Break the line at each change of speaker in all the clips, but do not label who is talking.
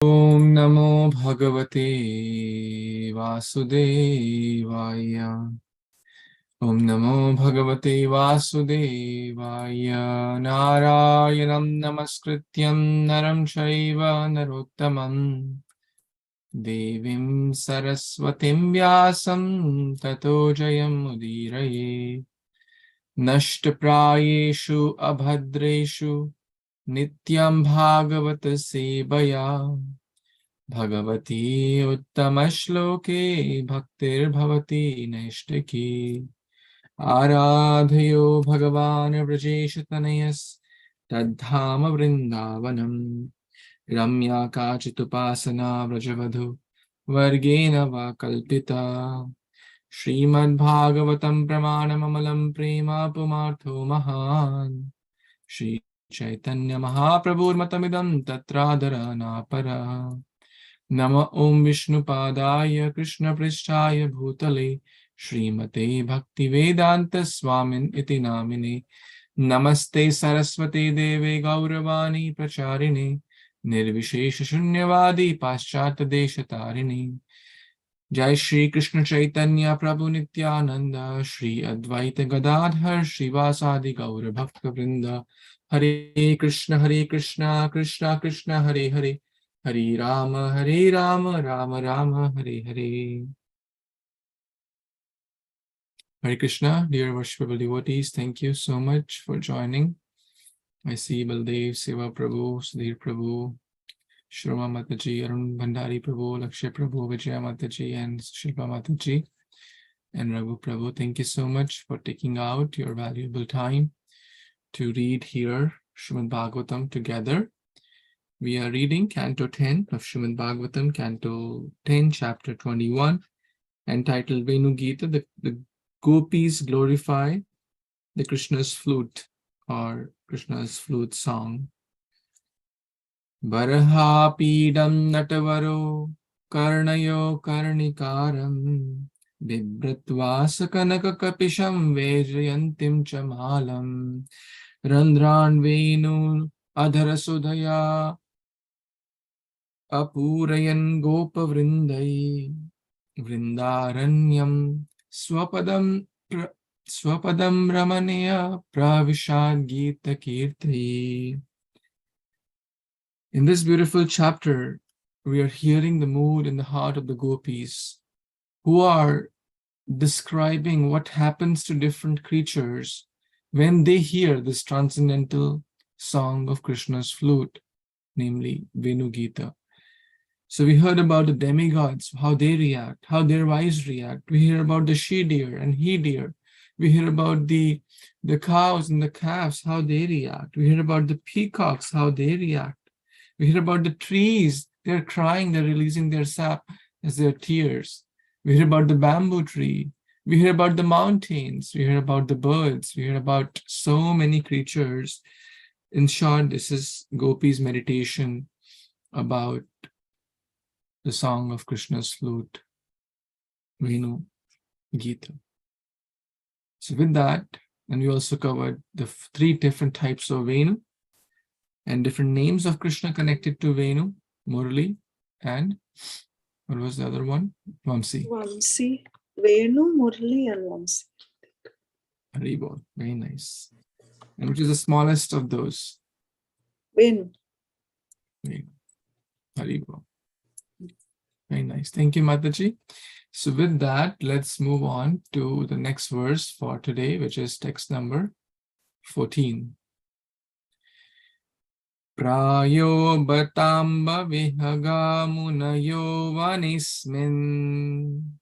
Om Namo Bhagavate Vasudevaya. Om Namo Bhagavate Vasudevaya. Narayanam Namaskrityam Naram Shaiva Narottamam Devim Saraswatim Vyasam Tato Jayam Udiraye. Nashtaprayeshu Abhadreshu Nityaṁ bhāgavata-sevayā. Bhagavati uttamashloke bhaktir bhavati naishtaki. Aradhayo bhagavan vrajeshatanayas tadhama vrindavanam. Ramya kachitupasana vrajavadhu vargena va kalpita. Śrīmad-Bhāgavatam pramanamamalam prema pumartho mahan. Śrī Caitanya Mahāprabhu matamidam tatradara napara. Nama Om Vishnu Padaya Krishna Pristhaya Bhutale Shrimate Bhakti Vedanta Swamin Iti Namine. Namaste Saraswate Deve Gauravani Pracharine Nirvishesha Shunyavadi Paschata Deshatarine. Jai Shri Krishna Caitanya Prabhu Nityananda Shri Advaita Gadadhar Shrivasadi Gaura Bhakta Vrinda. Hare Kṛṣṇa, Krishna Krishna, Hare Hare, Hare Rama, Rama Rama, Hare Hare. Hare Krishna, dear worshipable devotees, thank you so much for joining. I see Baldev, Seva Prabhu, Sudhir Prabhu, Shroma Mataji, Arun Bhandari Prabhu, Lakshay Prabhu, Vijaya Mataji, and Shilpa Mataji, and Raghu Prabhu. Thank you so much for taking out your valuable time to read here Śrīmad-Bhāgavatam together. We are reading Canto 10 of Śrīmad-Bhāgavatam, Canto 10, Chapter 21, entitled Venu Gita, the gopis glorify the Krishna's flute, or Krishna's flute song. Varaha pīdam natavaro karnayo karnikaram Bibhratvasa kanaka kapisham vejayantim chamalam Randran venu adharasudhaya apurayan gopa vrindai Vrindaranyam swapadam ramanaya pravishad Gita kirtai. In this beautiful chapter, we are hearing the mood and the heart of the gopis, who are describing what happens to different creatures when they hear this transcendental song of Krishna's flute, namely Venu Gita. So we heard about the demigods, how they react, how their wives react. We hear about the she-deer and he-deer. We hear about the cows and the calves, how they react. We hear about the peacocks, how they react. We hear about the trees, they're crying, they're releasing their sap as their tears. We hear about the bamboo tree. We hear about the mountains. We hear about the birds. We hear about so many creatures. In short, this is Gopi's meditation about the song of Krishna's flute, Venu Gita. So with that, and we also covered the 3 different types of Venu and different names of Krishna connected to Venu, Murli, and what was the other one? Vamsi.
Vamsi. Venu, Murli, and Vamsi.
Haribol. Very nice. And which is the smallest of those?
Venu.
Venu. Haribol. Very nice. Thank you, Mataji. So with that, let's move on to the next verse for today, which is text number 14. Prayo batamba vihaga munayo vanismin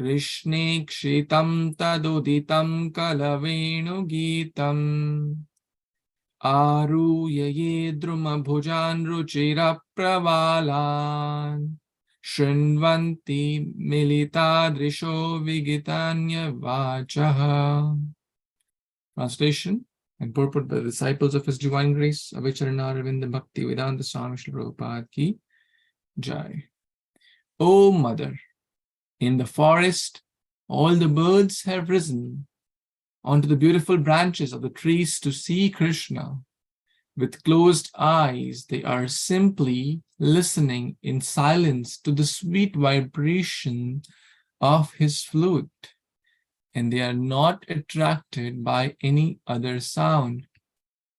Krishne kshitam taduditam kalavenu gitam Aruyaye druma bhujan ruchira pravalan Shrinvanti milita drisho vigitanya vachaha. Translation and purport by the disciples of His Divine Grace, Avicharana Ravinda Bhakti Vedanta Swami Śrīla Prabhupada ki Jai. O Mother, in the forest, all the birds have risen onto the beautiful branches of the trees to see Krishna. With closed eyes, they are simply listening in silence to the sweet vibration of his flute, and they are not attracted by any other sound.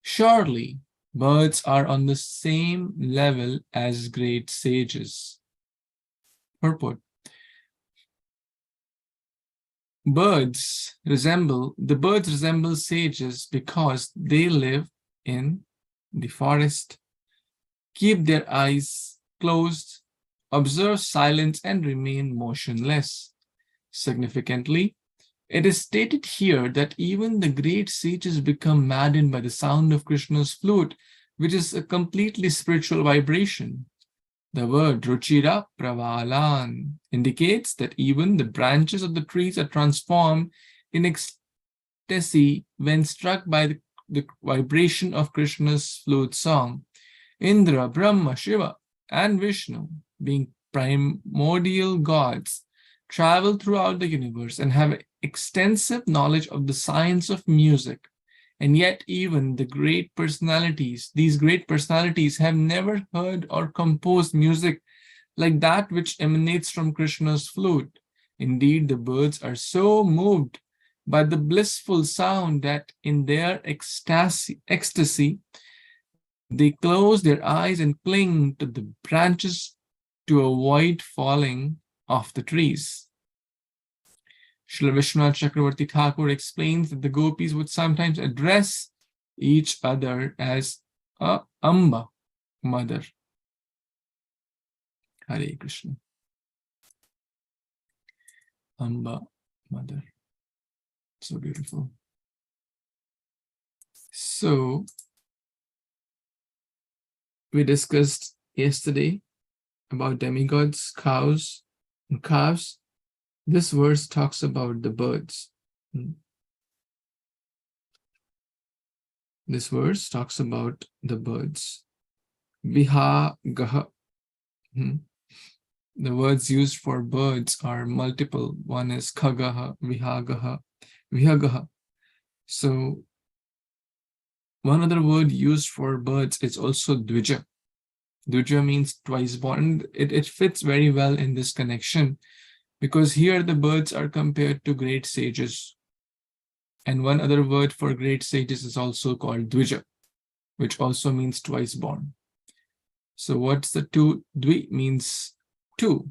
Surely, birds are on the same level as great sages. Purport. The birds resemble sages because they live in the forest, keep their eyes closed, observe silence, and remain motionless. Significantly, it is stated here that even the great sages become maddened by the sound of Krishna's flute, which is a completely spiritual vibration. The word Ruchira Pravalan indicates that even the branches of the trees are transformed in ecstasy when struck by the vibration of Krishna's flute song. Indra, Brahma, Shiva, and Vishnu, being primordial gods, travel throughout the universe and have extensive knowledge of the science of music. And yet even these great personalities have never heard or composed music like that which emanates from Krishna's flute. Indeed, the birds are so moved by the blissful sound that in their ecstasy, they close their eyes and cling to the branches to avoid falling off the trees. Srila Vishwanath Chakravarti Thakur explains that the gopis would sometimes address each other as a Amba, mother. Hare Kṛṣṇa. Amba, mother. So beautiful. So, we discussed yesterday about demigods, cows, and calves. This verse talks about the birds. This verse talks about the birds. Vihagaha. The words used for birds are multiple. One is khagaha, vihagaha, vihagaha. So, one other word used for birds is also dvija. Dvija means twice born. It fits very well in this connection, because here the birds are compared to great sages. And one other word for great sages is also called dvija, which also means twice born. So what's the two? Dvi means two.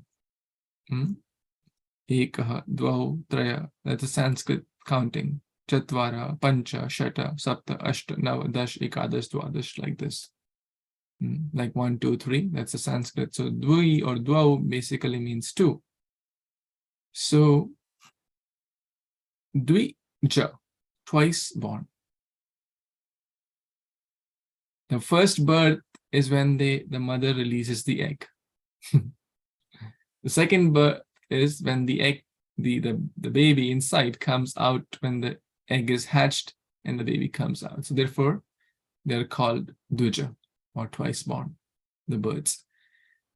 Ekaha, dvau, traya. That's a Sanskrit counting. Chatvara, pancha, shata, sapta, ashta, nava, dash, ekadash, dvadash, like this. Like 1, 2, 3. That's a Sanskrit. So dvi or dvau basically means two. So, dvija, twice born. The first birth is when the mother releases the egg. The second birth is when the egg, the baby inside comes out, when the egg is hatched and the baby comes out. So therefore, they're called dvija, or twice born, the birds.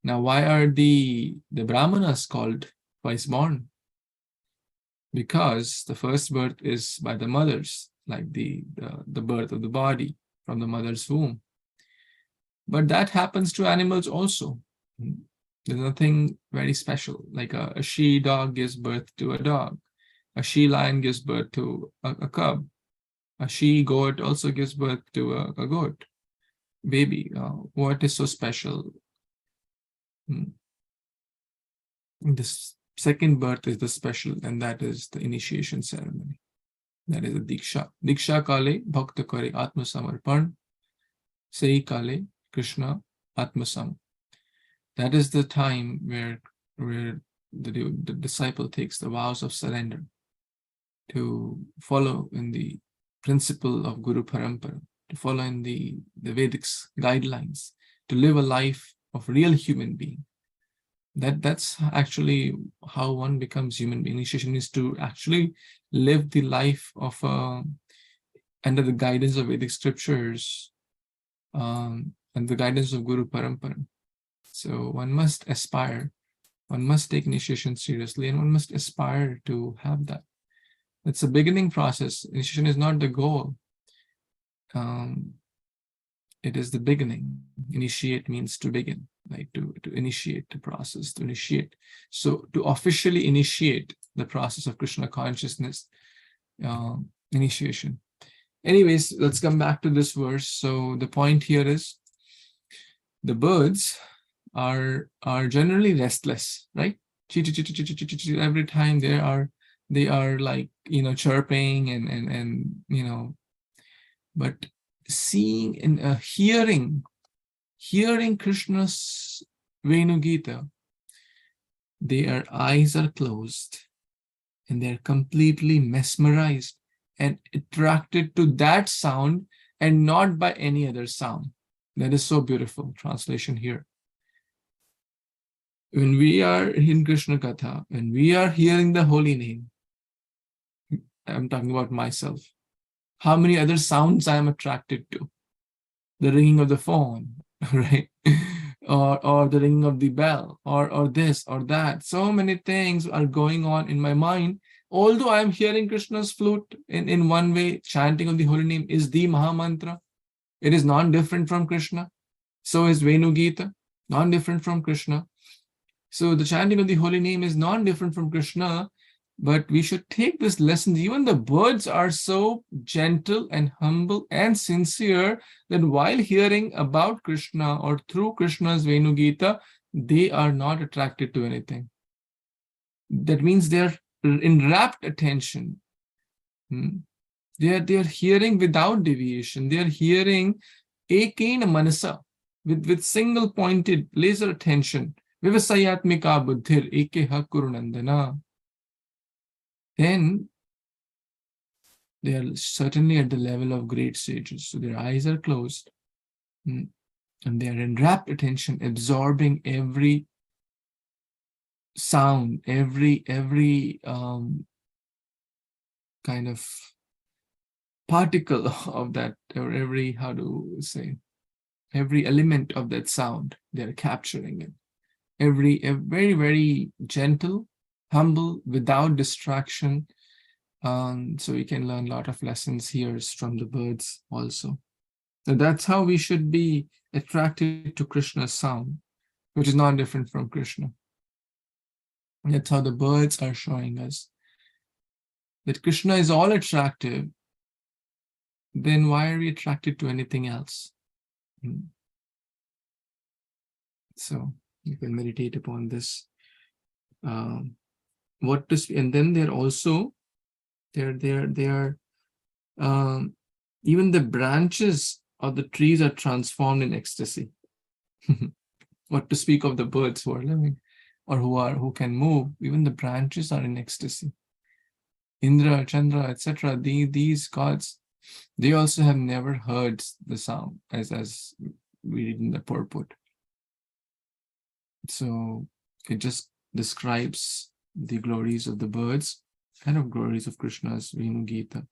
Now, why are the brahmanas called twice born? Because the first birth is by the mothers, like the birth of the body from the mother's womb. But that happens to animals also. There's nothing very special. Like a she dog gives birth to a dog. A she lion gives birth to a cub. A she goat also gives birth to a goat baby. What is so special? This second birth is the special, and that is the initiation ceremony. That is the Diksha. Diksha kale bhakta kare atma samarpan, sei kale Krishna atma sam. That is the time where the disciple takes the vows of surrender to follow in the principle of Guru Parampara, to follow in the Vedic guidelines, to live a life of real human being. That's actually how one becomes human being. Initiation is to actually live the life of under the guidance of Vedic scriptures and the guidance of Guru Parampara. So one must aspire, one must take initiation seriously, and one must aspire to have that. It's a beginning process. Initiation is not the goal. it is the beginning. Initiate means to begin, like to initiate the process, to initiate. So to officially initiate the process of Krishna consciousness, initiation. Anyways, let's come back to this verse. So the point here is the birds are generally restless, right? Every time they are like, chirping and but seeing and hearing Krishna's Venu Gita, their eyes are closed and they're completely mesmerized and attracted to that sound and not by any other sound. That is so beautiful. Translation here. When we are in Krishna Katha, when we are hearing the holy name, I'm talking about myself, how many other sounds I am attracted to? The ringing of the phone, right? or the ringing of the bell, or this or that. So many things are going on in my mind. Although I am hearing Krishna's flute in one way, chanting of the holy name is the Mahamantra. It is non-different from Krishna. So is Venu Gita, non-different from Krishna. So the chanting of the holy name is non-different from Krishna, but we should take this lesson. Even the birds are so gentle and humble and sincere that while hearing about Krishna or through Krishna's Venu Gita, they are not attracted to anything. That means they are in rapt attention. They are hearing without deviation. They are hearing ekena manasa, with single pointed laser attention. Vivasayatmika buddhir ekeha kurunandana. Then they are certainly at the level of great sages. So their eyes are closed and they are in rapt attention, absorbing every sound, every kind of particle of that, or every element of that sound. They are capturing it. Very, very gentle, humble, without distraction. So we can learn a lot of lessons here from the birds also. So that's how we should be attracted to Krishna's sound, which is not different from Krishna. And that's how the birds are showing us that Krishna is all attractive. Then why are we attracted to anything else? So you can meditate upon this. What to speak, and then they're also they are even the branches of the trees are transformed in ecstasy. What to speak of the birds who are living or who can move? Even the branches are in ecstasy. Indra, Chandra, etc. These gods, they also have never heard the sound, as we read in the purport. So it just describes the glories of the birds, kind of glories of Krishna's Venu Gita.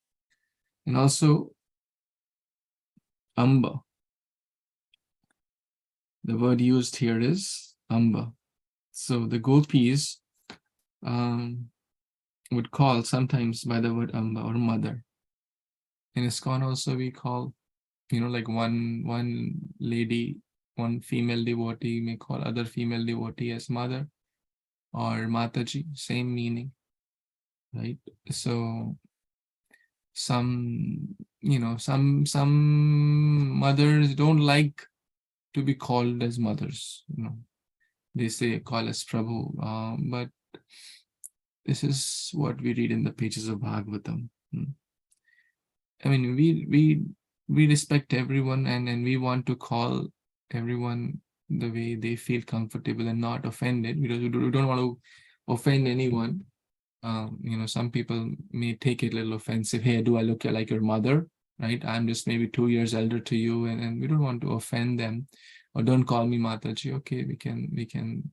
And also Amba. The word used here is Amba. So the gopis would call sometimes by the word Amba or mother. In Iskcon also we call, like one lady, one female devotee may call other female devotee as mother or Mataji, same meaning, right? So some mothers don't like to be called as mothers. They say call us Prabhu, but this is what we read in the pages of Bhāgavatam. I mean, we respect everyone and we want to call everyone the way they feel comfortable and not offended, because we don't want to offend anyone. Some people may take it a little offensive. Hey, do I look like your mother? Right? I'm just maybe 2 years elder to you, and we don't want to offend them. Or don't call me Mataji. Okay, we can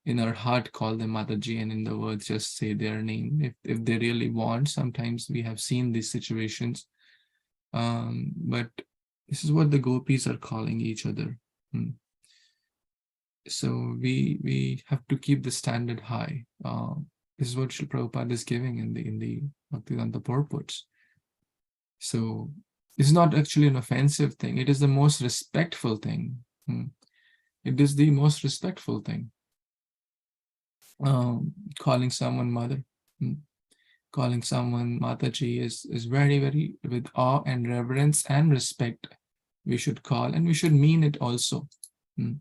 in our heart call them Mataji, and in the words just say their name if they really want. Sometimes we have seen these situations. But this is what the gopis are calling each other. So we have to keep the standard high. This is what Srila Prabhupada is giving in the Bhaktivedanta purports. So It's not actually an offensive thing. It is the most respectful thing. It is the most respectful thing. Calling someone mother, calling someone Mataji is very, very with awe and reverence and respect. We should call, and we should mean it also. When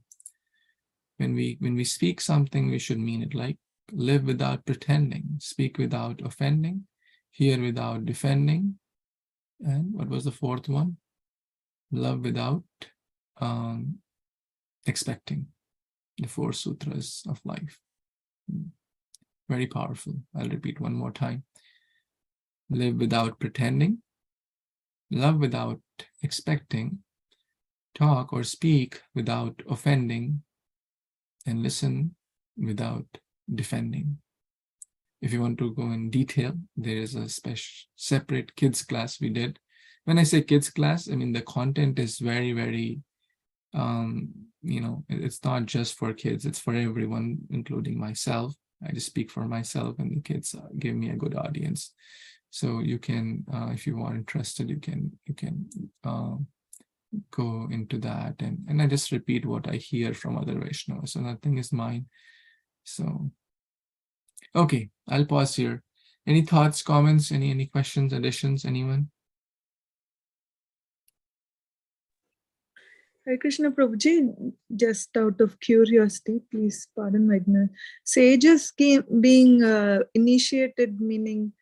we speak something, we should mean it. Like live without pretending, speak without offending, hear without defending, and what was the fourth one? Love without expecting. The 4 sutras of life. Very powerful. I'll repeat one more time. Live without pretending, love without expecting, talk or speak without offending, and listen without defending. If you want to go in detail, there is a separate kids class we did. When I say kids class, I mean the content is very, very, it's not just for kids, it's for everyone, including myself. I just speak for myself, and the kids give me a good audience. So you can, if you are interested, you can go into that, and I just repeat what I hear from other Vaishnavas. So nothing is mine. So, okay, I'll pause here. Any thoughts, comments, any questions, additions, anyone?
Hare Krishna Prabhuji, just out of curiosity, please pardon my ignorance. Sages being initiated, meaning,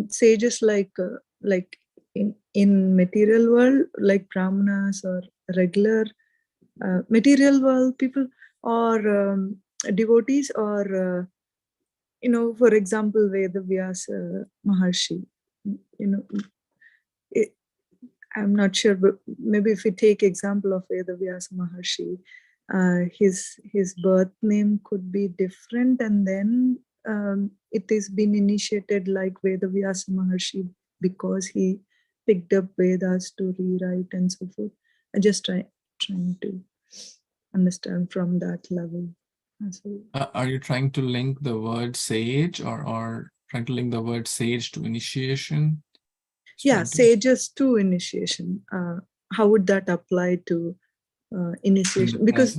sages like in material world, like brahmanas or regular material world people, or devotees, or for example, Vedavyasa Maharshi. I'm not sure, but maybe if we take example of Vedavyasa Maharshi, his birth name could be different, and then it is been initiated like Vedavyasa Maharshi because he picked up Vedas to rewrite and so forth. I just trying to understand from that level.
Are you trying to link the word sage, or trying to link the word sage to initiation?
Yeah, sages to initiation. How would that apply to initiation? Because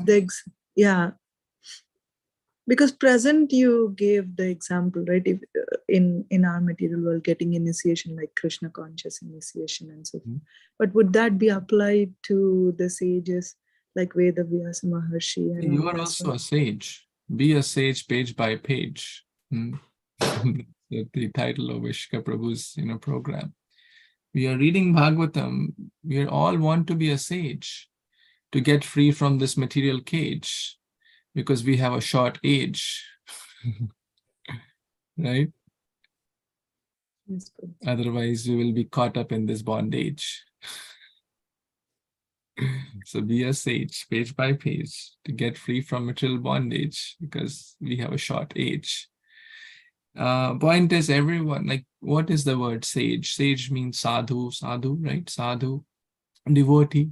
because present you gave the example, right? If in our material world, getting initiation like Krishna conscious initiation and so forth. But would that be applied to the sages like Vedavyasa Maharshi? And
you are also a sage. Be a sage page by page. The title of Ishka Prabhu's program. We are reading Bhagavatam. We all want to be a sage, to get free from this material cage, because we have a short age, right? Otherwise, we will be caught up in this bondage. So be a sage, page by page, to get free from material bondage, because we have a short age. Point is, everyone, like, what is the word sage? Sage means sadhu, right? Sadhu, devotee.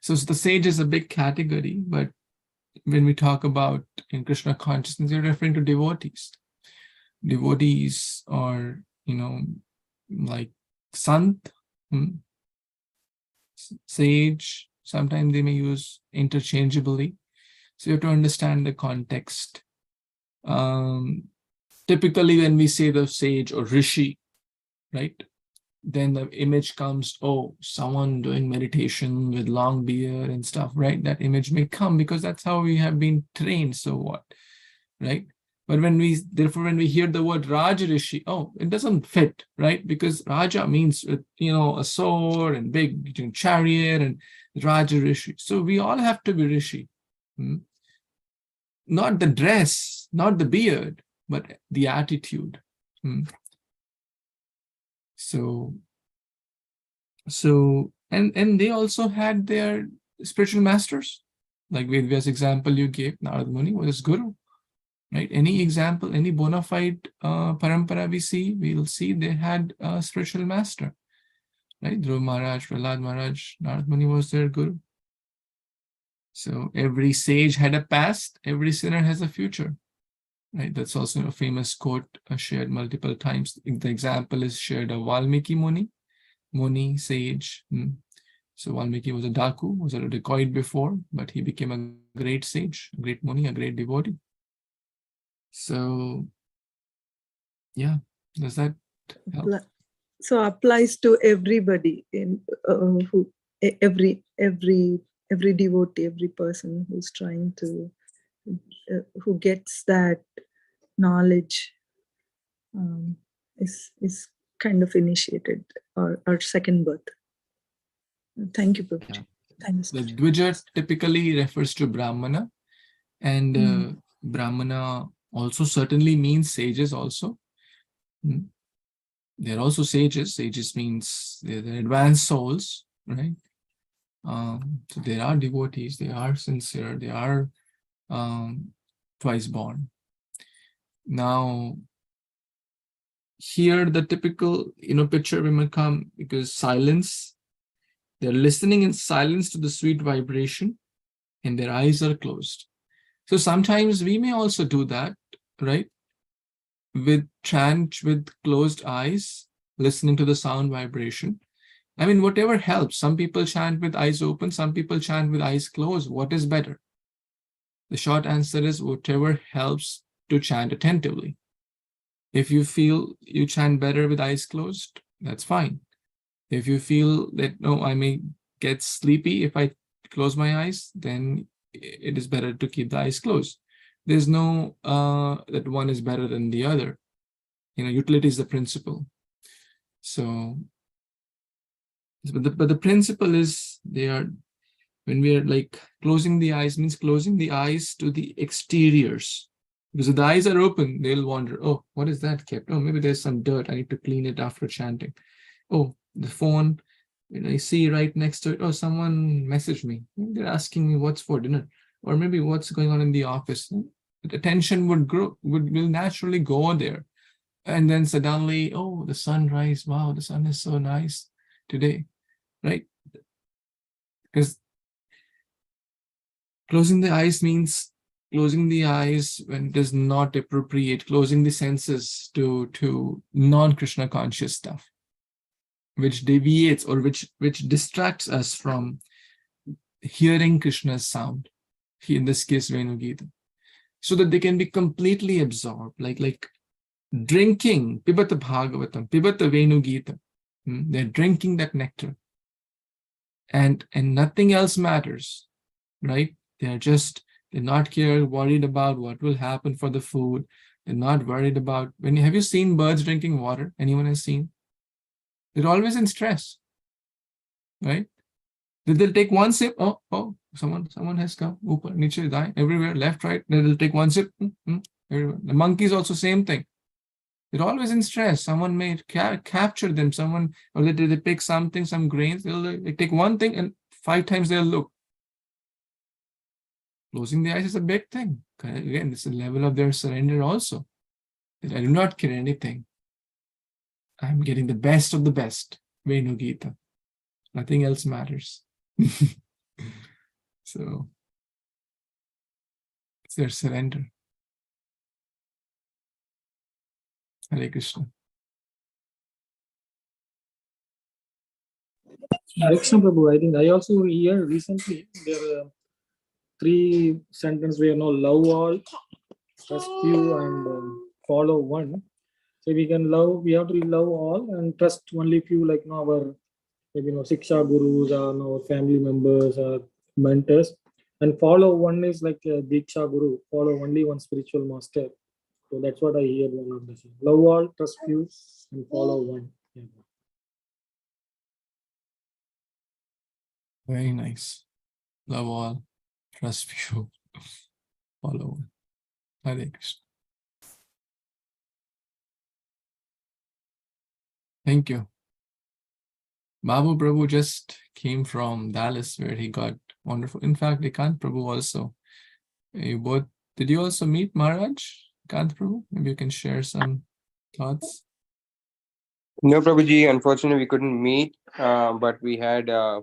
So the sage is a big category, but when we talk about in Krishna consciousness, you're referring to devotees. Devotees are, like sant, sage. Sometimes they may use interchangeably. So you have to understand the context. Typically, when we say the sage or rishi, right, then the image comes, oh, someone doing meditation with long beard and stuff, right? That image may come because that's how we have been trained. So what, right? But when we hear the word Raja Rishi, oh, it doesn't fit, right? Because Raja means, a sword and big chariot, and Raja Rishi. So we all have to be Rishi. Not the dress, not the beard, but the attitude. So and they also had their spiritual masters, like Vedvya's example you gave. Narad Muni was his guru, right? Any example, any bona fide parampara we'll see they had a spiritual master, right? Dhruv Maharaj, Prahlad Maharaj, Narad Muni was their guru. So every sage had a past, every sinner has a future, right? That's also a famous quote shared multiple times. The example is shared of Valmiki Muni. Muni, sage. So Valmiki was a Daku, was a dacoit before, but he became a great sage, a great Muni, a great devotee. So, yeah, does that help?
So applies to everybody in who every devotee, every person who's trying to who gets that knowledge is kind of initiated or second birth. Thank you, Prabhuji.
Yeah.
Thanks.
The Dvija typically refers to Brahmana, and Brahmana also certainly means sages also. They're also sages. Sages means they're advanced souls, right? So they are devotees, they are sincere, they are twice born. Now, here the typical picture we might come, because silence, they're listening in silence to the sweet vibration and their eyes are closed. So sometimes we may also do that, right? With chant with closed eyes, listening to the sound vibration. I mean, whatever helps. Some people chant with eyes open, some people chant with eyes closed. What is better? The short answer is whatever helps to chant attentively. If you feel you chant better with eyes closed, that's fine. If you feel that, no, I may get sleepy if I close my eyes, then it is better to keep the eyes closed. There's no that one is better than the other. Utility is the principle. So, but the principle is when we are like closing the eyes, means closing the eyes to the exteriors. Because if the eyes are open, they'll wonder, oh, what is that kept? Oh, maybe there's some dirt. I need to clean it after chanting. Oh, the phone, I see right next to it. Oh, someone messaged me. Maybe they're asking me what's for dinner, or maybe what's going on in the office. The attention would grow, will naturally go there. And then suddenly, oh, the sunrise. Wow, the sun is so nice today, right? Because closing the eyes means closing the eyes when it is not appropriate, closing the senses to non-Krishna conscious stuff, which deviates or which distracts us from hearing Krishna's sound, in this case Venu Gita, so that they can be completely absorbed, like drinking bhāgavata-Bhāgavatam, pibata Venu Gita. They're drinking that nectar, and nothing else matters, right? They're not worried about what will happen for the food. They're not worried about have you seen birds drinking water? Anyone has seen? They're always in stress, right? They'll take one sip. Oh, someone has come. Upar, niche, dai, everywhere, left, right. They'll take one sip. Everywhere. The monkeys also same thing. They're always in stress. Someone may capture them. Or they pick something, some grains. They take one thing and 5 times they'll look. Closing the eyes is a big thing. Again, this is the level of their surrender also. That I do not care anything. I'm getting the best of the best. Venu Gita. Nothing else matters. So it's their surrender. Hare Kṛṣṇa.
Hare Kṛṣṇa Prabhu, I think I also hear recently there are 3 sentences where love all, trust few, and follow one. So we can love, we have to love all and trust only few, like our maybe Siksha gurus or our family members or mentors, and follow one is like a Diksha guru, follow only one spiritual master. So that's what I hear one of the things. Love all, trust few, and follow one. Yeah.
Very nice. Love all, trust few, follow one. Hare Kṛṣṇa. Thank you. Babu Prabhu just came from Dallas, where he got wonderful. In fact, Ekant Prabhu also. Did you also meet Maharaj, Ekant Prabhu? Maybe you can share some thoughts.
No, Prabhuji, unfortunately we couldn't meet, but we had a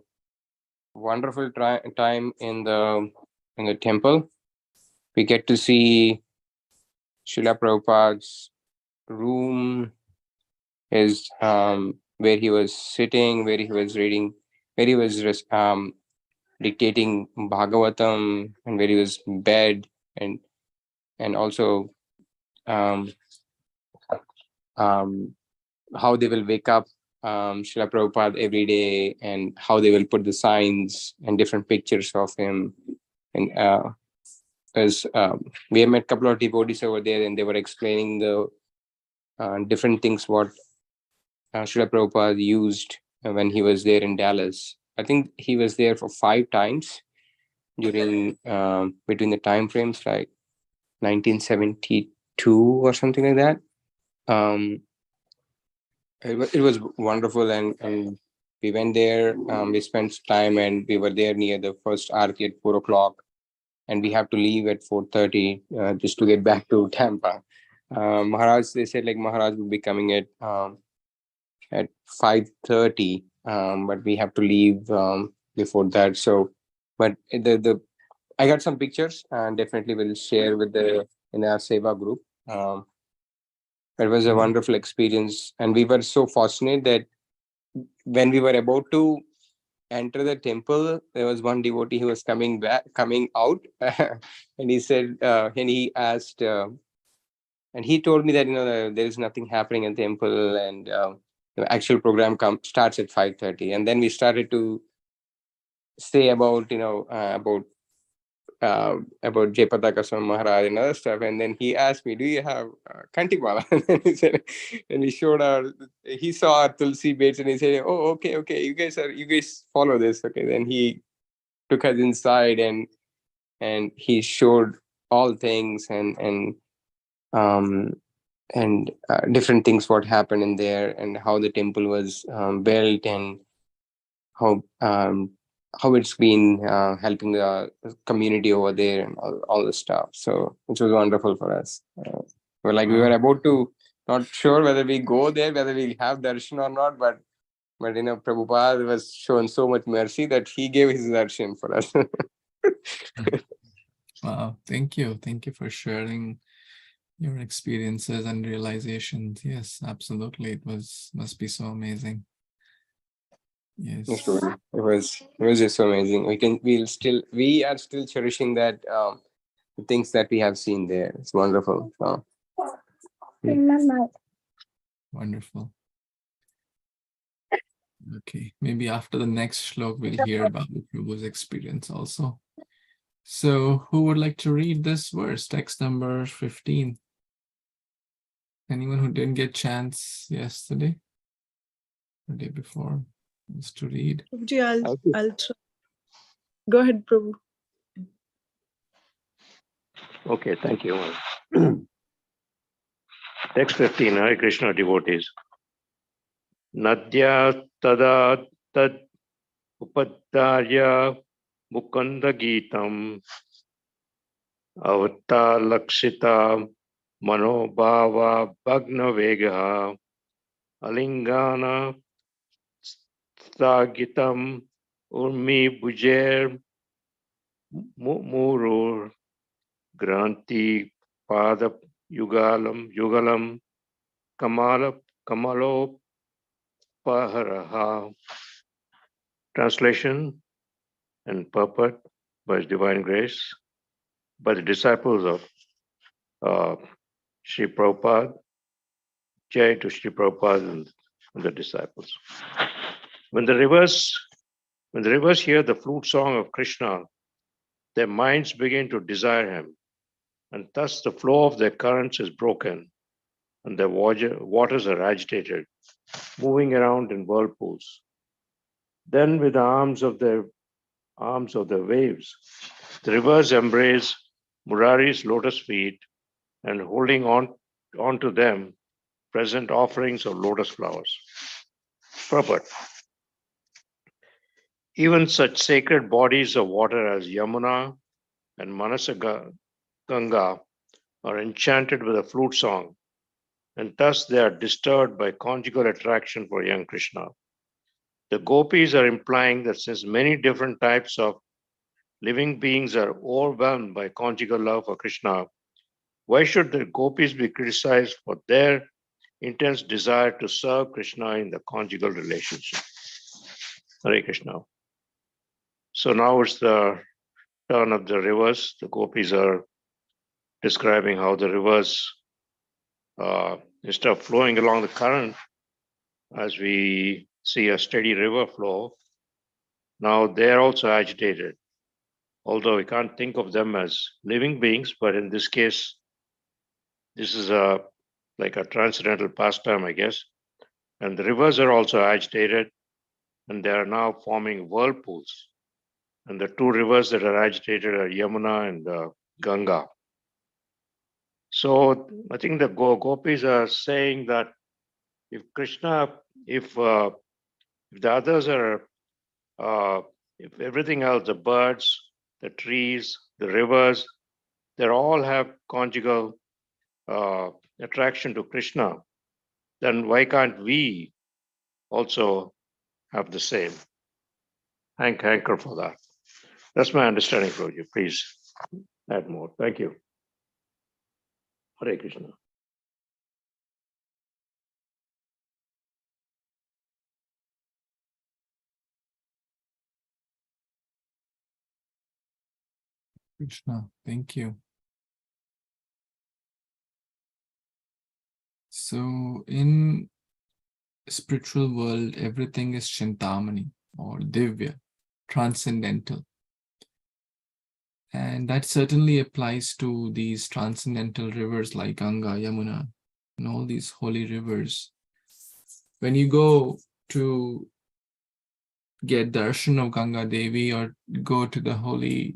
wonderful time in the temple. We get to see Srila Prabhupada's room, his where he was sitting, where he was reading, where he was dictating Bhāgavatam, and where he was in bed, and also how they will wake up Srila Prabhupada every day, and how they will put the signs and different pictures of him. And because we have met a couple of devotees over there, and they were explaining the different things what Srila Prabhupada used when he was there in Dallas. I think he was there for 5 times during between the time frames like 1972 or something like that. It was wonderful, and we went there. We spent time, and we were there near the first Aarti at 4 o'clock, and we have to leave at 4:30 just to get back to Tampa. Maharaj, they said like Maharaj will be coming at 5:30, but we have to leave before that. So, but I got some pictures, and definitely will share with in our Seva group. It was a wonderful experience, and we were so fortunate that when we were about to enter the temple, there was one devotee who was coming out, and he said, and he asked, and he told me that there is nothing happening in the temple, and the actual program starts at 5:30, and then we started to say about about Jayapataka Swami Maharaj and other stuff. And then he asked me, do you have Kantipala? And then he said, and he showed he saw our Tulsi beds, and he said, oh, okay, you guys follow this. Okay. Then he took us inside, and he showed all things and different things what happened in there, and how the temple was built, and how it's been helping the community over there, and all the stuff. So which was wonderful for us. We were about to, not sure whether we go there, whether we have darshan or not, but Prabhupada was shown so much mercy that he gave his darshan for us.
Wow, thank you for sharing your experiences and realizations. Yes, absolutely, it must be so amazing. Yes,
it was just so amazing. We are still cherishing that the things that we have seen there. It's wonderful. So.
Wonderful. Okay, maybe after the next shlok we'll hear about the Prabhu's experience also. So who would like to read this verse, text number 15? Anyone who didn't get chance yesterday or day before wants to read?
Prabhuji, I'll try. Go ahead, Prabhu.
Okay, thank you. Text 15, Hare Kṛṣṇa devotees. Nadya tada tad upaddarya mukanda gitam avata lakshita manobhava bhagna vegaha alingana stagitam urmi bujer murur granti pada yugalam kamalo paharaha. Translation and purport by His Divine Grace by the disciples of Śrī Prabhupada. Jai to Śrī Prabhupada and the disciples. When the rivers hear the flute song of Krishna, their minds begin to desire him, and thus the flow of their currents is broken, and their waters are agitated, moving around in whirlpools. Then with the arms of the waves, the rivers embrace Murari's lotus feet, and holding on to them, present offerings of lotus flowers. Purport. Even such sacred bodies of water as Yamuna and Manasaganga are enchanted with a flute song, and thus they are disturbed by conjugal attraction for young Krishna. The gopis are implying that since many different types of living beings are overwhelmed by conjugal love for Krishna, why should the gopis be criticized for their intense desire to serve Krishna in the conjugal relationship. Hare Kṛṣṇa. So now it's the turn of the rivers. The gopis are describing how the rivers, instead of flowing along the current, as we see a steady river flow, now they're also agitated. Although we can't think of them as living beings, but in this case, this is like a transcendental pastime, I guess. And the rivers are also agitated, and they are now forming whirlpools. And the two rivers that are agitated are Yamuna and Ganga. So I think the gopis are saying that if Krishna, if the others are, if everything else, the birds, the trees, the rivers, they all have conjugal attraction to Krishna, then why can't we also have the same? Hanker for that. That's my understanding, Prabhuji. Please add more. Thank you. Hare Kṛṣṇa.
Krishna, thank you. So in spiritual world, everything is Chintamani or Divya, transcendental. And that certainly applies to these transcendental rivers like Ganga, Yamuna, and all these holy rivers. When you go to get darshan of Ganga Devi or go to the holy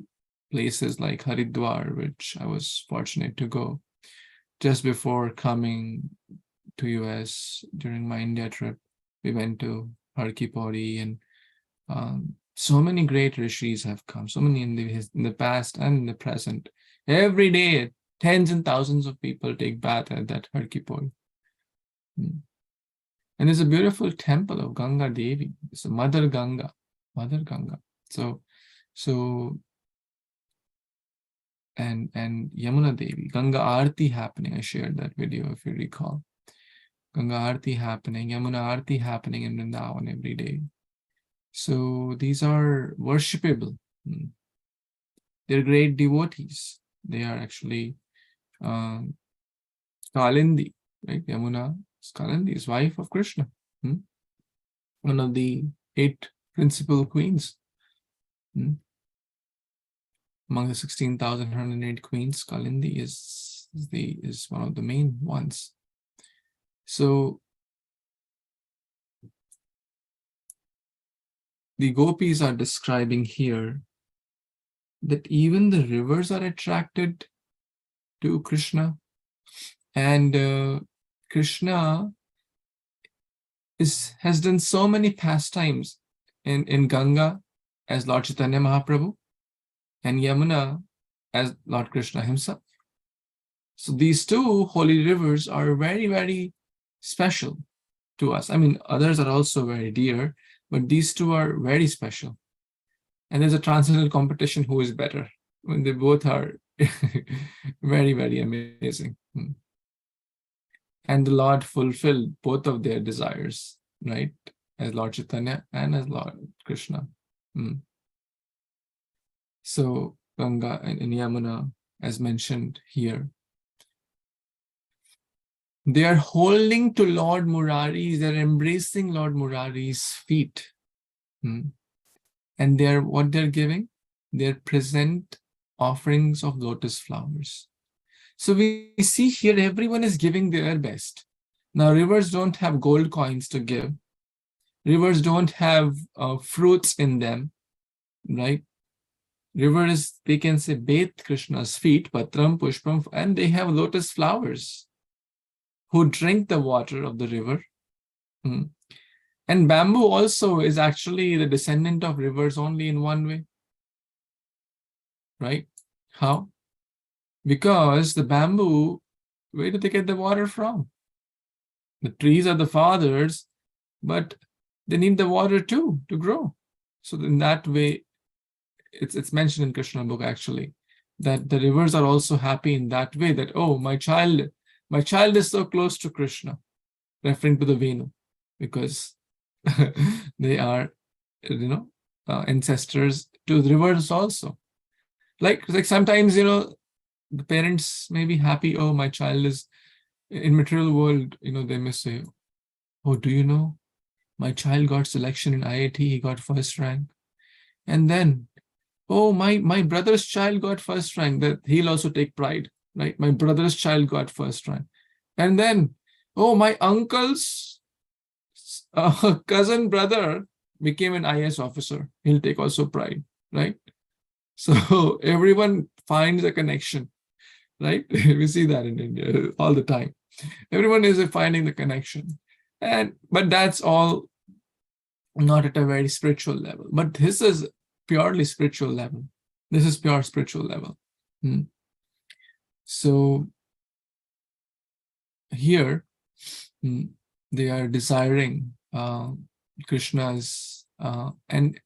places like Haridwar, which I was fortunate to go just before coming to US during my India trip, we went to Har Ki Pauri, and so many great rishis have come, so many in the past and in the present. Every day, tens and thousands of people take bath at that Har Ki Pauri. And there's a beautiful temple of Ganga Devi. It's a Mother Ganga. So and Yamuna Devi, Ganga Aarti happening. I shared that video if you recall. Ganga Aarti happening, Yamuna Aarti happening in Vrindavan every day. So these are worshipable. They're great devotees. They are actually Kalindi, right? Yamuna is Kalindi's wife of Krishna. One of the 8 principal queens. Among the 16,108 queens, Kalindi is one of the main ones. So the gopis are describing here that even the rivers are attracted to Krishna, and Krishna has done so many pastimes in Ganga as Lord Chaitanya Mahāprabhu, and Yamuna as Lord Krishna himself. So these two holy rivers are very, very special to us. I mean, others are also very dear, but these two are very special. And there's a transcendental competition who is better when they both are very, very amazing. And the Lord fulfilled both of their desires, right? As Lord Chaitanya and as Lord Krishna. So Ganga and Yamuna, as mentioned here, they are holding to Lord Murari's, they're embracing Lord Murari's feet. And what they're giving? They're present offerings of lotus flowers. So we see here everyone is giving their best. Now rivers don't have gold coins to give. Rivers don't have fruits in them, right? Rivers, they can say, bathe Krishna's feet, patram, pushpam, and they have lotus flowers who drink the water of the river. And bamboo also is actually the descendant of rivers only in one way, right? How? Because the bamboo, where do they get the water from? The trees are the fathers, but they need the water too to grow. So in that way, it's mentioned in Krishna book actually, that the rivers are also happy in that way, that, oh, my child is so close to Krishna. referring to the Venu, because they are, ancestors to the rivers also. Like sometimes, the parents may be happy, oh, my child is in material world, they may say, oh, do you know, my child got selection in IIT, he got first rank. And then, oh, my brother's child got first rank, that he'll also take pride, right? My brother's child got first rank. And then, oh, my uncle's cousin brother became an IAS officer. He'll take also pride, right? So everyone finds a connection, right? We see that in India all the time. Everyone is finding the connection. But that's all not at a very spiritual level. But this is purely spiritual level. This is pure spiritual level. So here they are desiring Krishna's and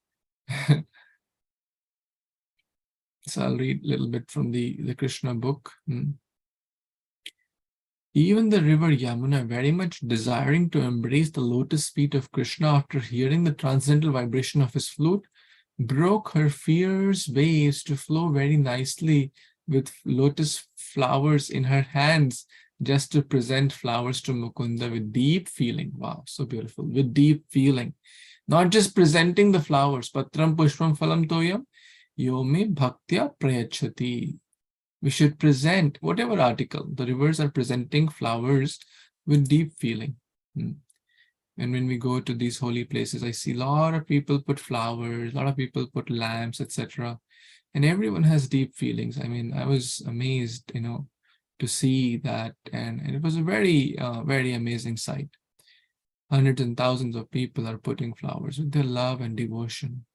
so I'll read a little bit from the Krishna book. Even the river Yamuna, very much desiring to embrace the lotus feet of Krishna after hearing the transcendental vibration of his flute, broke her fierce waves to flow very nicely with lotus flowers in her hands, just to present flowers to Mukunda with deep feeling. Wow, so beautiful, with deep feeling. Not just presenting the flowers, patram pushpam phalam toyam, yomi bhaktya prayachati. We should present whatever article. The rivers are presenting flowers with deep feeling. And when we go to these holy places, I see a lot of people put flowers, a lot of people put lamps, etc. And everyone has deep feelings. I mean, I was amazed, to see that. And it was a very, very amazing sight. Hundreds and thousands of people are putting flowers with their love and devotion.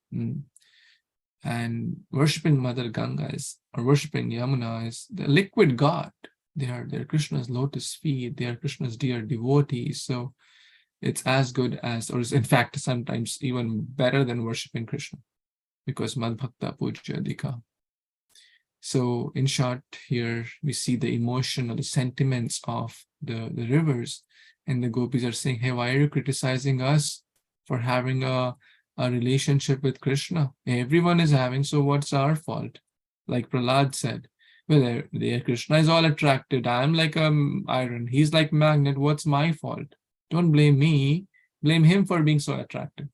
And worshipping Mother Ganga or worshipping Yamuna is the liquid god. They're Krishna's lotus feet. They are Krishna's dear devotees. So it's as good as, or is in fact sometimes even better than worshipping Krishna, because Madbhakta Pujya Dika. So in short, here we see the emotion or the sentiments of the rivers, and the gopis are saying, hey, why are you criticizing us for having a relationship with Krishna? Everyone is having, so what's our fault? Like Prahlad said, well, Krishna is all attracted. I'm like iron. He's like magnet. What's my fault? Don't blame me. Blame him for being so attractive.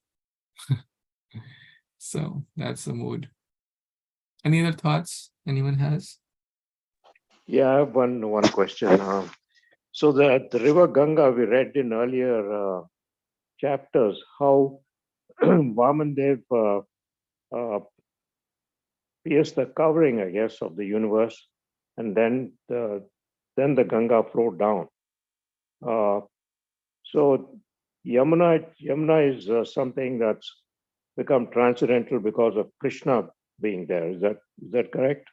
So that's the mood. Any other thoughts anyone has?
Yeah, I have one question. So the river Ganga, we read in earlier chapters how Vamandev pierced the covering, I guess, of the universe, and then the Ganga flowed down. So Yamuna is something that's become transcendental because of Krishna being there. Is that correct?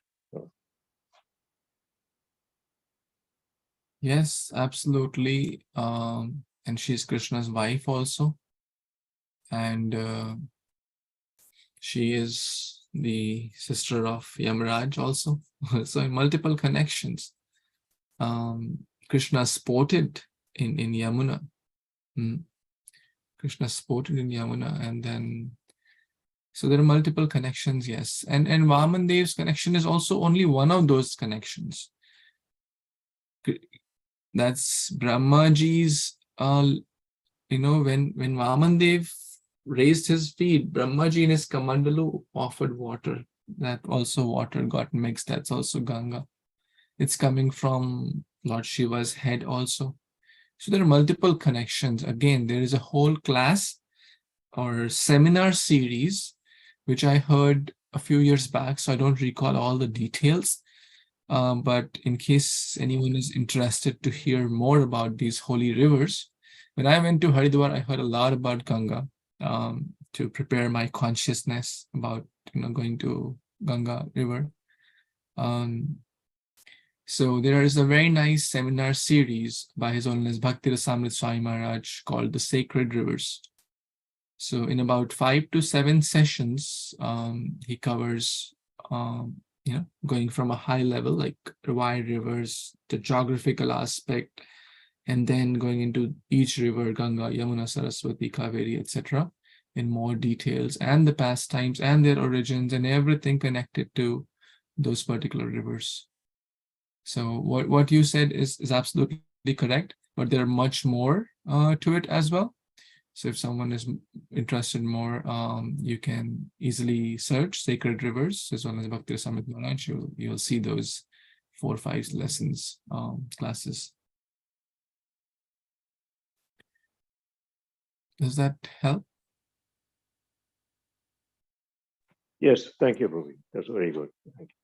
Yes, absolutely. And she's Krishna's wife also. And she is the sister of Yamaraj also. So multiple connections. Krishna sported in Yamuna. Krishna sported in Yamuna, and then so there are multiple connections, yes. And Vamandev's connection is also only one of those connections. That's Brahmaji's, when Vamandev raised his feet, Brahmaji in his Kamandalu offered water. That also water got mixed. That's also Ganga. It's coming from Lord Shiva's head also. So there are multiple connections. Again, there is a whole class or seminar series, which I heard a few years back, so I don't recall all the details. But in case anyone is interested to hear more about these holy rivers, when I went to Haridwar, I heard a lot about Ganga to prepare my consciousness about going to Ganga river. So there is a very nice seminar series by His Holiness Bhakti Rasamrita Swami Maharaj called The Sacred Rivers. So in about 5 to 7 sessions, he covers going from a high level, like why rivers, the geographical aspect, and then going into each river, Ganga, Yamuna, Saraswati, Kaveri, etc., in more details, and the pastimes and their origins and everything connected to those particular rivers. So what you said is absolutely correct, but there are much more to it as well. So if someone is interested more, you can easily search Sacred Rivers as well as Bhakti Rasamrita Maharaj. You'll see those 4 or 5 lessons, classes. Does that help?
Yes, thank you, Prabhuji. That's very good. Thank you.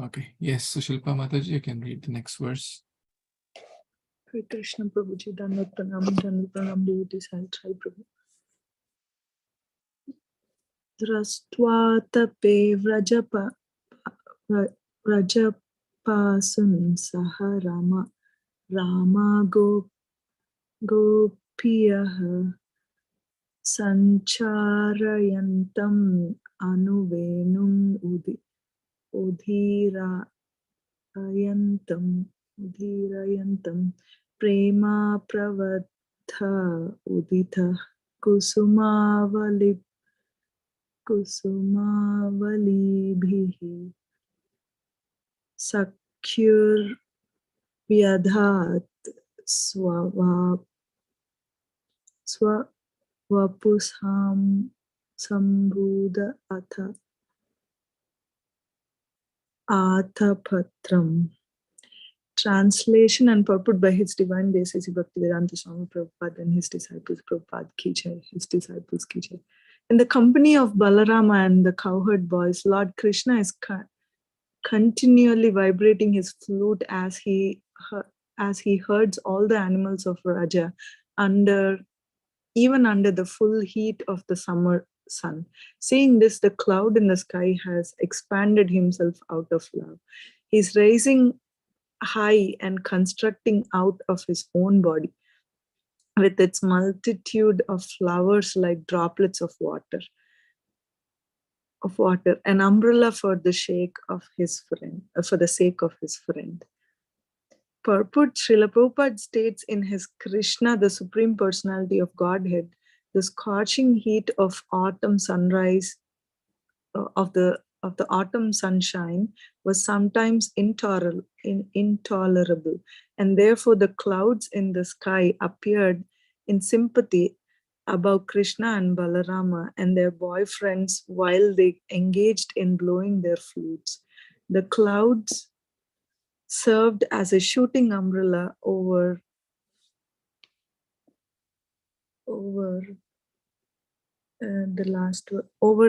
Okay. Yes, so Shilpa Mataji, you can read the next verse.
Hare Krishna Prabhuji, Dandavat Pranam, devotees, I'll try Prabhu. Drastva tape Vrajapasun saha Rama Gopiyah Sancharayantam Anuvenum Udhirayantam Prema Pravatha Uditha Kusumavalibihi Sakyur Vyadhat Swapusham Sambuddha Athapatram. Translation and purport by His Divine Grace Bhaktivedanta Swami Prabhupada and his disciples Prabhupada Ki Jai, his disciples Ki Jai. In the company of Balarama and the cowherd boys, Lord Krishna is continually vibrating his flute as he herds all the animals of Raja even under the full heat of the summer sun. Seeing this, the cloud in the sky has expanded himself out of love. He's rising high and constructing out of his own body with its multitude of flowers like droplets of water, an umbrella for the sake of his friend. Purport: Srila Prabhupada states in his Krishna, the Supreme Personality of Godhead, the scorching heat of autumn sunrise, of the autumn sunshine was sometimes intolerable, and therefore the clouds in the sky appeared in sympathy above Krishna and Balarama and their boyfriends while they engaged in blowing their flutes. The clouds served as a shooting umbrella over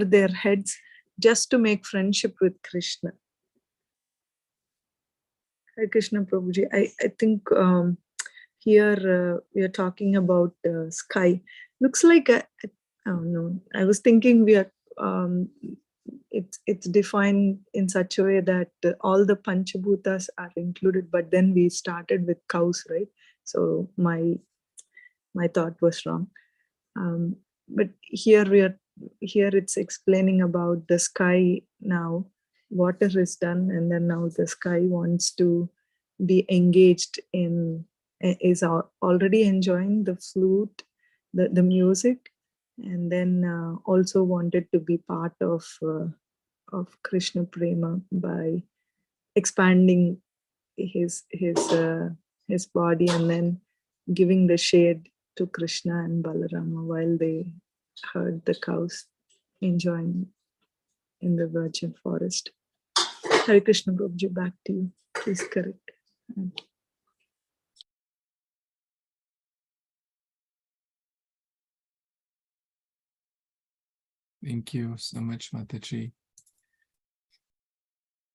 their heads, just to make friendship with Krishna. Hare Krishna Prabhuji, I think here we are talking about sky. Looks like I was thinking we are it's defined in such a way that all the Panchabhutas are included, but then we started with cows, right? So my thought was wrong. But here it's explaining about the sky now. Water is done, and then now the sky wants to be engaged in, is already enjoying the flute, the music, and then also wanted to be part of Krishna Prema by expanding his body and then giving the shade to Krishna and Balarama while they herd the cows enjoying in the virgin forest. Hare Krishna Prabhuji, back to you. Please correct.
Thank you so much, Mataji.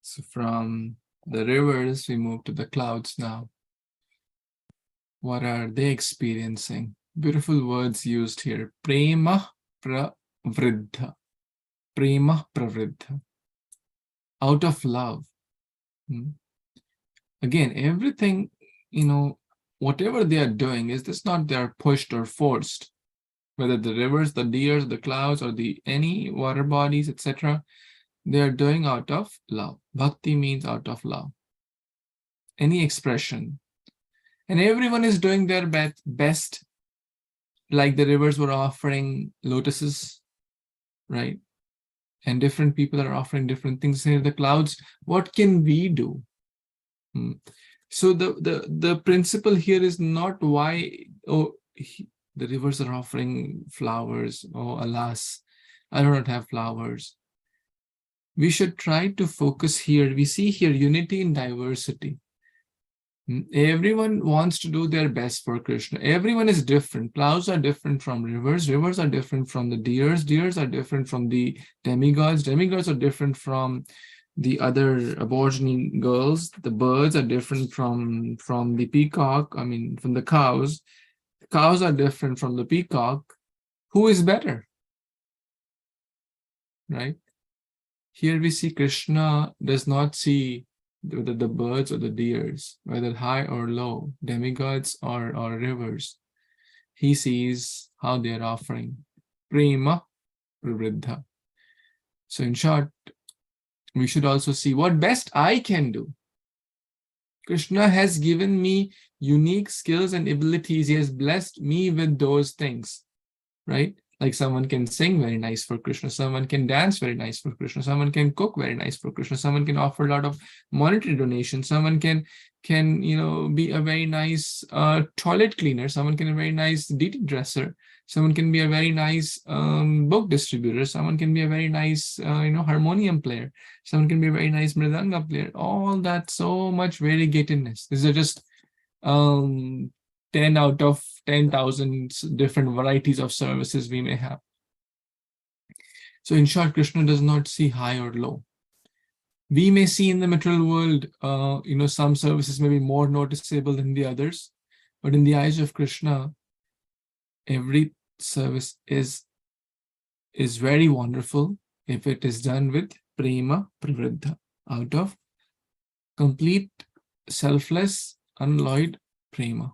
So from the rivers, we move to the clouds now. What are they experiencing? Beautiful words used here. Prema pravriddha. Prema pravriddha. Out of love. Again, everything, whatever they are doing, is this not they are pushed or forced? Whether the rivers, the deers, the clouds, or any water bodies, etc., they are doing out of love. Bhakti means out of love. Any expression. And everyone is doing their best, like the rivers were offering lotuses, right? And different people are offering different things. Here, the clouds, what can we do? So the principle here is not why, the rivers are offering flowers. Oh, alas, I do not have flowers. We should try to focus here. We see here unity in diversity. Everyone wants to do their best for Krishna. Everyone is different. Clouds are different from rivers. Rivers are different from the deers. Deers are different from the demigods. Demigods are different from the other aborigine girls. The birds are different from the peacock. I mean, from the cows. Cows are different from the peacock. Who is better? Right? Here we see Krishna does not see the birds or the deers, whether high or low, demigods or rivers. He sees how they are offering prema pravriddha. So in short, we should also see what best I can do. Krishna has given me unique skills and abilities. He has blessed me with those things, right? Like someone can sing very nice for Krishna, someone can dance very nice for Krishna, someone can cook very nice for Krishna, someone can offer a lot of monetary donation, someone can be a very nice toilet cleaner, someone can be a very nice deity dresser, someone can be a very nice book distributor, someone can be a very nice harmonium player, someone can be a very nice mridanga player. All that, so much variegatedness. These are just 10 out of 10,000 different varieties of services we may have. So in short, Krishna does not see high or low. We may see in the material world, some services may be more noticeable than the others, but in the eyes of Krishna, every service is very wonderful if it is done with prema pravriddha, out of complete, selfless, unalloyed prema.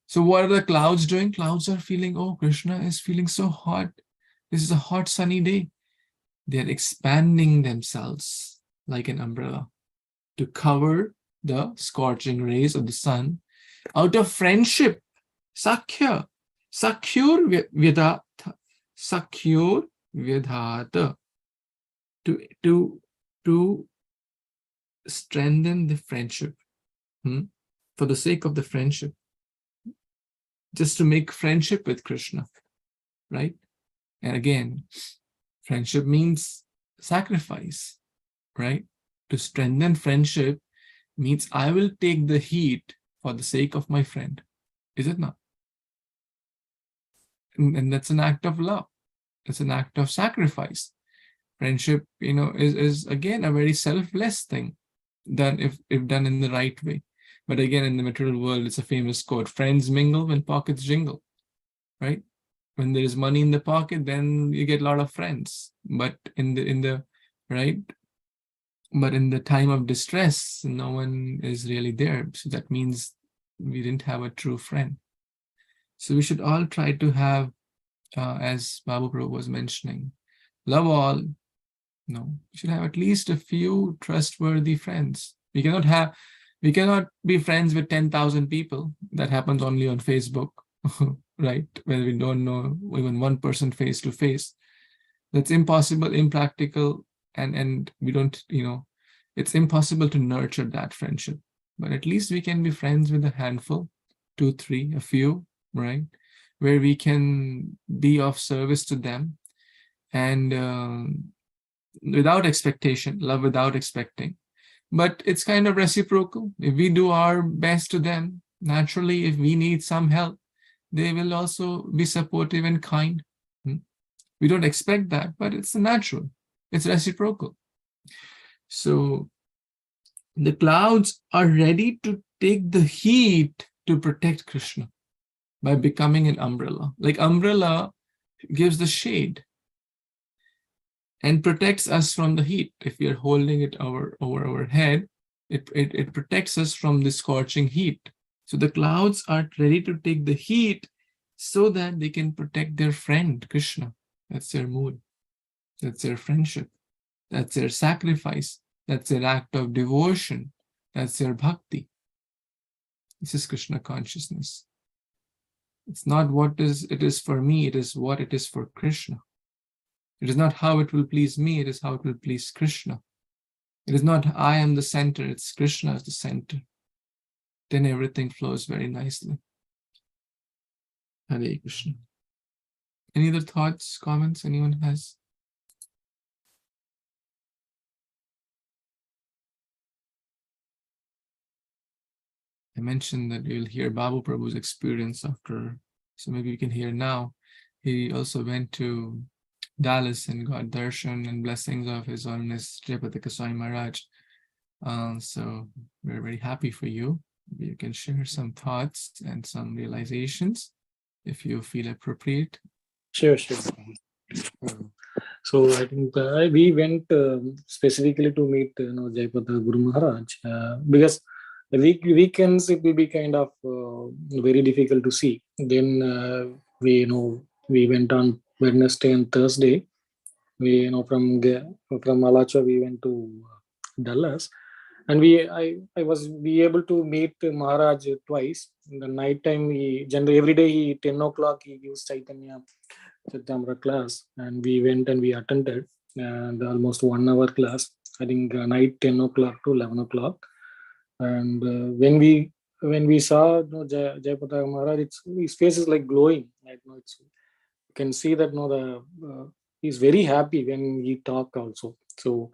So what are the clouds doing? Clouds are feeling, oh, Krishna is feeling so hot. This is a hot sunny day. They're expanding themselves like an umbrella to cover the scorching rays of the sun out of friendship. Sakhya. Sakyur vidhata. Sakyur vidhata. To strengthen the friendship. For the sake of the friendship. Just to make friendship with Krishna, right? And again, friendship means sacrifice, right? To strengthen friendship means I will take the heat for the sake of my friend. Is it not? And that's an act of love. It's an act of sacrifice. Friendship, is again a very selfless thing, done if done in the right way. But again, in the material world, it's a famous quote: friends mingle when pockets jingle, right? When there is money in the pocket, then you get a lot of friends. But in the time of distress, no one is really there. So that means we didn't have a true friend. So we should all try to have, as Mahāprabhu was mentioning, love all. No, we should have at least a few trustworthy friends. We cannot be friends with 10,000 people. That happens only on Facebook, right? Where we don't know even one person face to face. That's impossible, impractical, and we don't, it's impossible to nurture that friendship. But at least we can be friends with a handful, 2, 3, a few, right? Where we can be of service to them, and without expectation, love without expecting. But it's kind of reciprocal. If we do our best to them, naturally, if we need some help, they will also be supportive and kind. We don't expect that, but it's natural. It's reciprocal. So the clouds are ready to take the heat to protect Krishna by becoming an umbrella. Like umbrella gives the shade and protects us from the heat. If we are holding it over our head, it protects us from the scorching heat. So the clouds are ready to take the heat so that they can protect their friend, Krishna. That's their mood. That's their friendship. That's their sacrifice. That's their act of devotion. That's their bhakti. This is Krishna consciousness. It's not what it is for me, it is what it is for Krishna. It is not how it will please me, it is how it will please Krishna. It is not I am the center, it's Krishna as the center. Then everything flows very nicely. Hare Kṛṣṇa. Any other thoughts, comments anyone has? I mentioned that you'll hear Babu Prabhu's experience after, so maybe you can hear now. He also went to Dallas and got darshan and blessings of His Holiness Jaipataka Swami Maharaj. So we're very happy for you. You can share some thoughts and some realizations if you feel appropriate.
Sure. So I think we went specifically to meet Jaipataka Guru Maharaj because the weekends it will be kind of very difficult to see. Then we went on Wednesday and Thursday. We from Alacha we went to Dallas, and I was able to meet Maharaj twice. In the night time, generally every day 10 o'clock he gives Caitanya-caritāmṛta class, and we went and we attended and almost 1 hour class. I think night 10 o'clock to 11 o'clock. And when we saw Jaipataka Maharaj, his face is like glowing. Like, you can see that he's very happy when he talk also. So,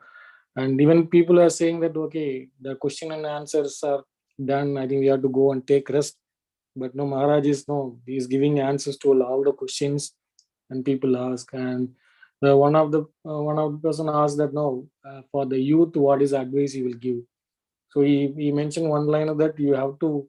and even people are saying that okay, the question and answers are done. I think we have to go and take rest. But no, Maharaj he's giving answers to all the questions, and people ask. And one of the person asked that for the youth, what is advice he will give? So he mentioned one line of that you have to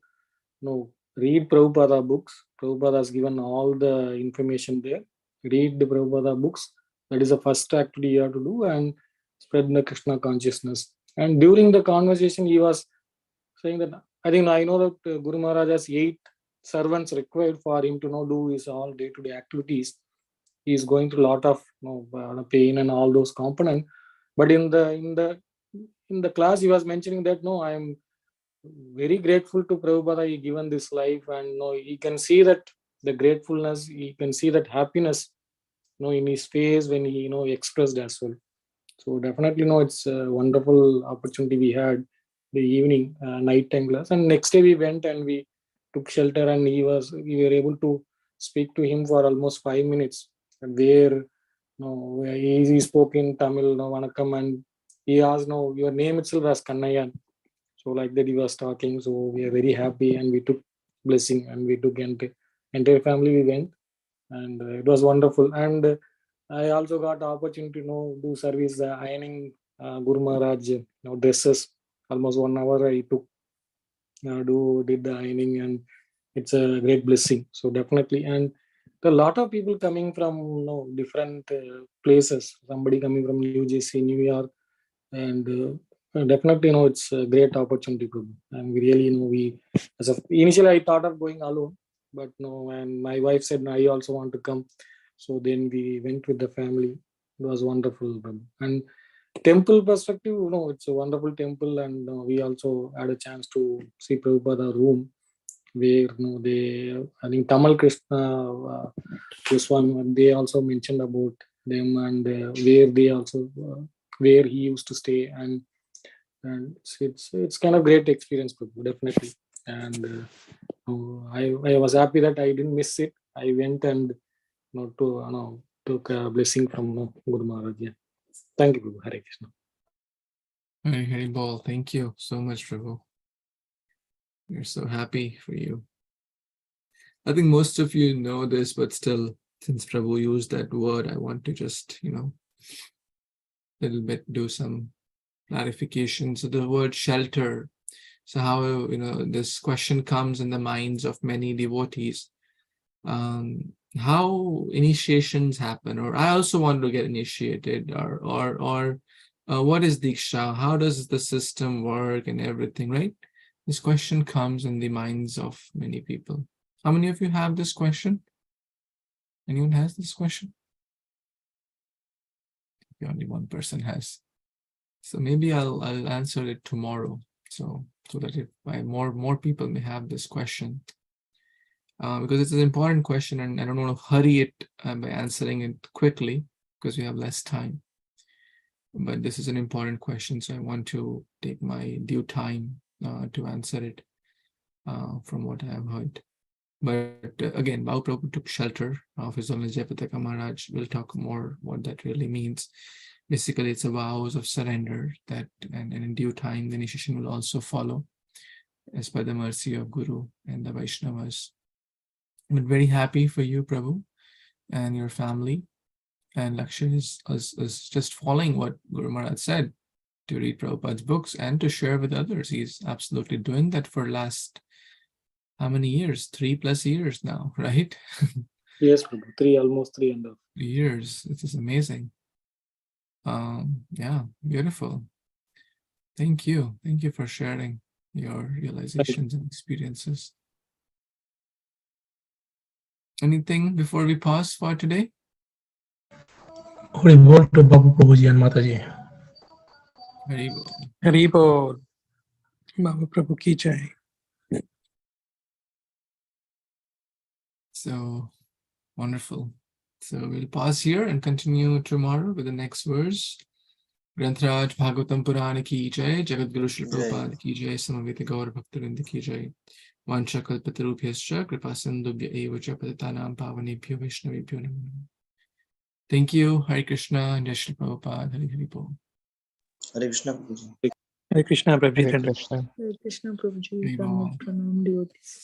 read Prabhupada books. Prabhupada has given all the information there. Read the Prabhupada books. That is the first activity you have to do, and spread the Krishna consciousness. And during the conversation, he was saying that I know that Guru Maharaj has 8 servants required for him to do his all day-to-day activities. He is going through a lot of pain and all those components. But in the class, he was mentioning that I am very grateful to Prabhupada. He given this life, and he can see that the gratefulness. He can see that happiness, in his face when he expressed as well. So definitely, it's a wonderful opportunity we had the evening nighttime class. And next day we went and we took shelter, and we were able to speak to him for almost 5 minutes. And where he spoke in Tamil, Vanakkam, and he asked, your name itself as Kannaiyan. So like that he was talking. So we are very happy, and we took blessing, and we took entire family. We went, and it was wonderful. And I also got the opportunity to do service ironing Guru Maharaj dresses. Almost 1 hour I took did the ironing, and it's a great blessing. So definitely, and a lot of people coming from different places. Somebody coming from New Jersey, New York, and definitely it's a great opportunity. And we really initially I thought of going alone, but and my wife said I also want to come. So then we went with the family. It was wonderful. And temple perspective, it's a wonderful temple, and we also had a chance to see Prabhupada room where I think Tamal Krishna Goswami, they also mentioned about them, and where he used to stay, and it's kind of great experience, definitely. And I was happy that I didn't miss it. I went and took a blessing from Guru Maharaj. Yeah. Thank you, Prabhu. Hare Kṛṣṇa.
Hare Bol, thank you so much, Prabhu. We're so happy for you. I think most of you know this, but still, since Prabhu used that word, I want to just, little bit do some clarification. So the word shelter. So how, this question comes in the minds of many devotees. How initiations happen, or I also want to get initiated, or what is Diksha? How does the system work and everything, right? This question comes in the minds of many people. How many of you have this question? Anyone has this question? Only one person has. So maybe I'll answer it tomorrow. So so that if more people may have this question, because it's an important question, and I don't want to hurry it by answering it quickly because we have less time. But this is an important question, so I want to take my due time to answer it from what I have heard. But again, Mahāprabhu took shelter of His Holiness Jayapataka Maharaj. We'll talk more what that really means. Basically, it's a vows of surrender that, and in due time, the initiation will also follow as per the mercy of Guru and the Vaishnavas. I'm very happy for you, Prabhu, and your family. And Lakshya is just following what Guru Maharaj said, to read Prabhupada's books and to share with others. He's absolutely doing that for last, how many years? 3+ years now, right?
Yes, Prabhu. Almost 3.5
years. This is amazing. Yeah, beautiful. Thank you. Thank you for sharing your realizations and experiences. Anything before we pause for today?
Hari Bol to Babu Prabhuji and Mataji.
Very well.
Hare Bol. Baba Prabhu ki jai.
So wonderful. So we'll pause here and continue tomorrow with the next verse. Grantaraj Bhāgavatam Purana ki jai, Jagat Guru Śrī Prabhupada ki jai, Samaveta Gaur Bhaktavinda ki jai. Vancha kalpatarubhyascha kripa sindhubhya eva cha patitanam pavanebhyo vaishnavebhyo namo namaha. Thank you. Hare Krishna and Jai Śrī Prabhupada. Hare Bol.
Hare Krishna, Prabhuji.
Hare Krishna, Prabhuji.
Hare Krishna.
Hare Krishna, Prabhuji.
Hare Bol.
Pranam, devotees.